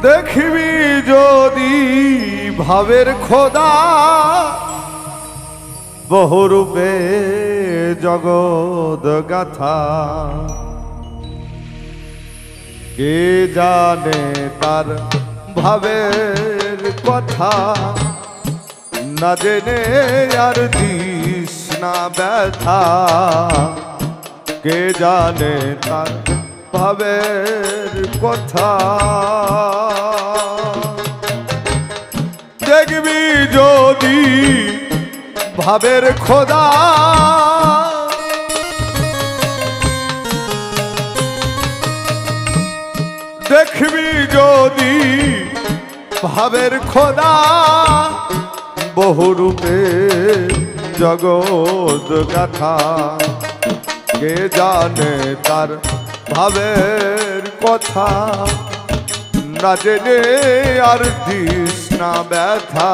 দেখবি যদি ভাবের খোদা বহুরূপে জগৎ গাথা কে জানে তার ভাবের কথা না জেনে আর দিস না ব্যথা কে জানে তার ভাবের কথা দেখবি যদি ভাবের খোদা দেখবি যদি ভাবের খোদা বহুরূপে জগৎ গাথা কে জানে তার ভাবের কথা না জেনে আর দিস না ব্যথা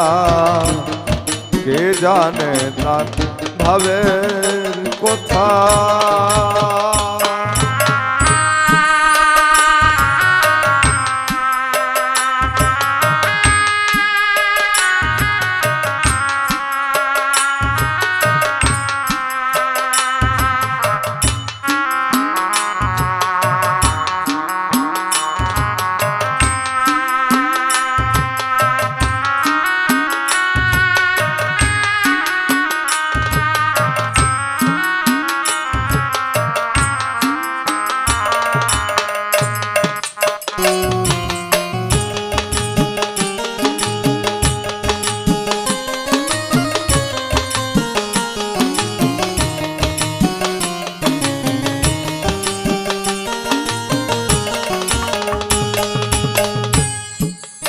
কে জানে তার ভাবের কথা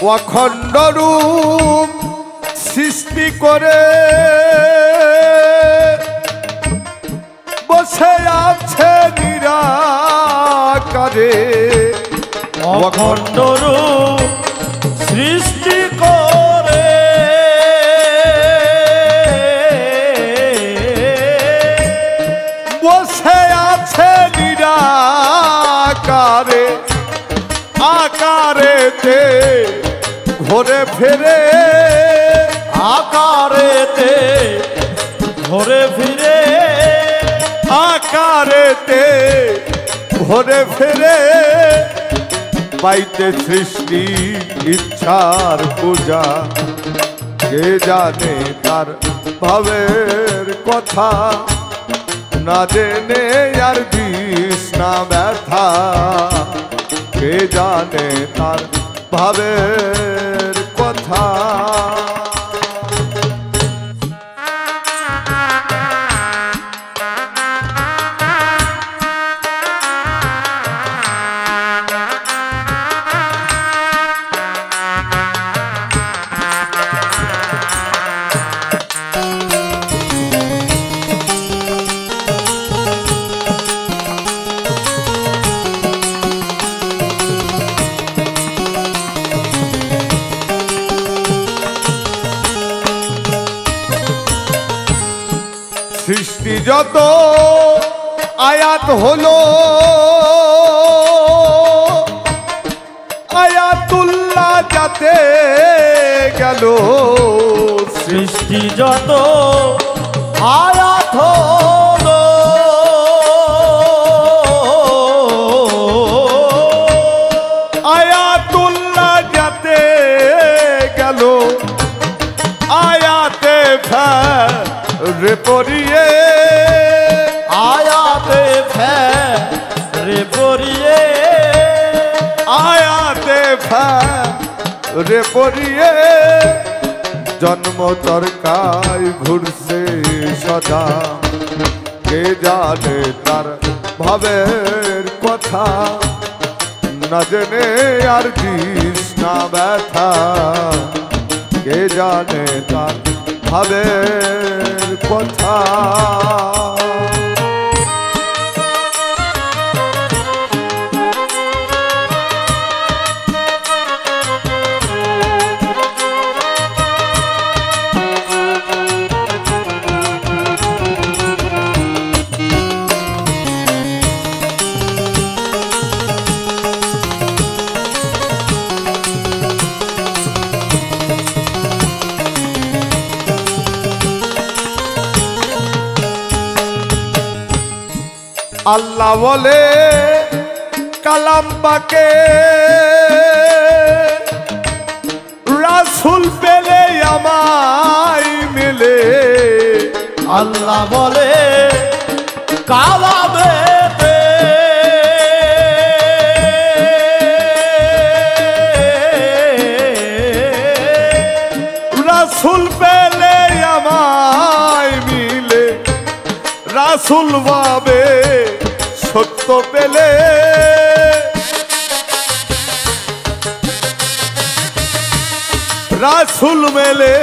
অখণ্ড রূপ সৃষ্টি করে বসে আছে নিরাকারে অখণ্ড রূপ সৃষ্টি করে বসে আছে নিরাকারে আকারেতে ঘুরে ফিরে আকারেতে ঘুরে ফিরে আকারেতে ঘুরে ফিরে পাইতে সৃষ্টি ইচ্ছার পূজা কে জানে তার ভাবের কথা না জেনে আর দিস না ব্যথা কে জানে তার ভাবের কথা সৃষ্টি যত আয়াত হলো আয়াতুল্লাহ যাতে গেল সৃষ্টি যত আয়াত হলো আয়াতুল্লাহ যাতে গেল আয়াতে রে পড়িয়ে আয়াতে রে পড়িয়ে আয়াতে রে পড়িয়ে জন্ম তরকায় ঘুরছে সদা কে জানে তার ভাবের কথা না জেনে আর দিস না ব্যথা কে জানে তার ভাবের কথা আল্লাহ বলে কালাম পাকে রাসূল পেলে আমায় মিলে। আল্লাহ বলে কালামেতে রাসূল পেলে আমায় মিলে, রাসূল ভাবে সত্য পেলে রাসূল মেলে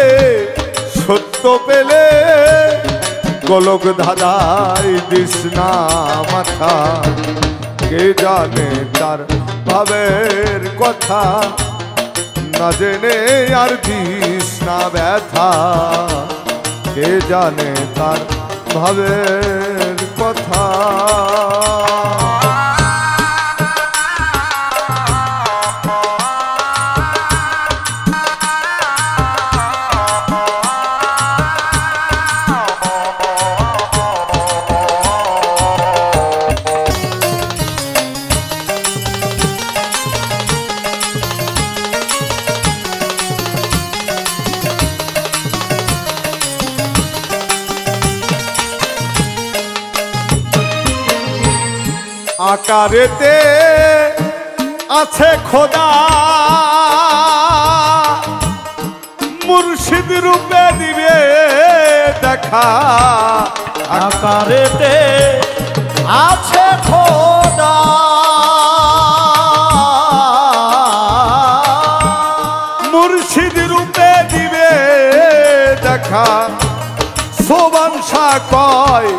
সত্য পেলে গোলক ধাঁধাই দিস না মাথা। কে জানে তার ভাবের কথা, না জেনে আর দিস না ব্যথা। কে জানে তার ভাবের কথা। আকারেতে আছে খোদা, মুর্শিদ রূপে দিবে দেখা। আকারেতে আছে খোদা, মুর্শিদ রূপে দিবে দেখা। সোবান শাহ কয়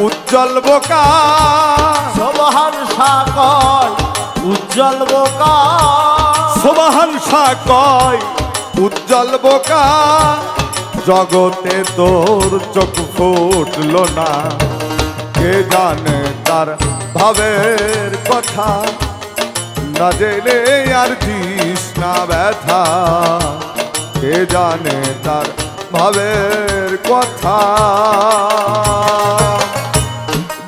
উজ্জ্বল বোকা, সোবাহান শাহ কয় উজ্জ্বল বোকা। সোবাহান শাহ কয় উজ্জ্বল বোকা। জগতে তোর চোখ ফুটল না, কে জানে তার ভাবের কথা, না জেনে আর দিস না ব্যথা। কে জানে তার ভাবের কথা।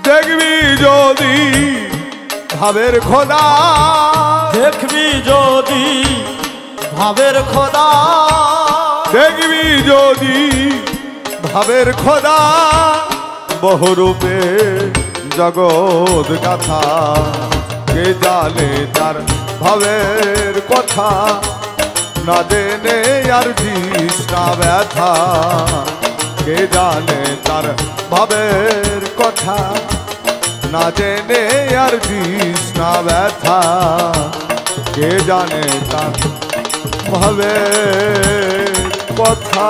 দেখবি যদি ভাবের খোদা, দেখবি যদি ভাবের খোদা, দেখবি যদি ভাবের খোদা। বহুরূপে জগৎ গাথা, কে জানে তার ভাবের কথা, না জেনে আর দিস না ব্যথা। কে জানে তার ভাবের কথা, না জেনে আর দিস না ব্যথা। কে জানে তার ভাবের কথা।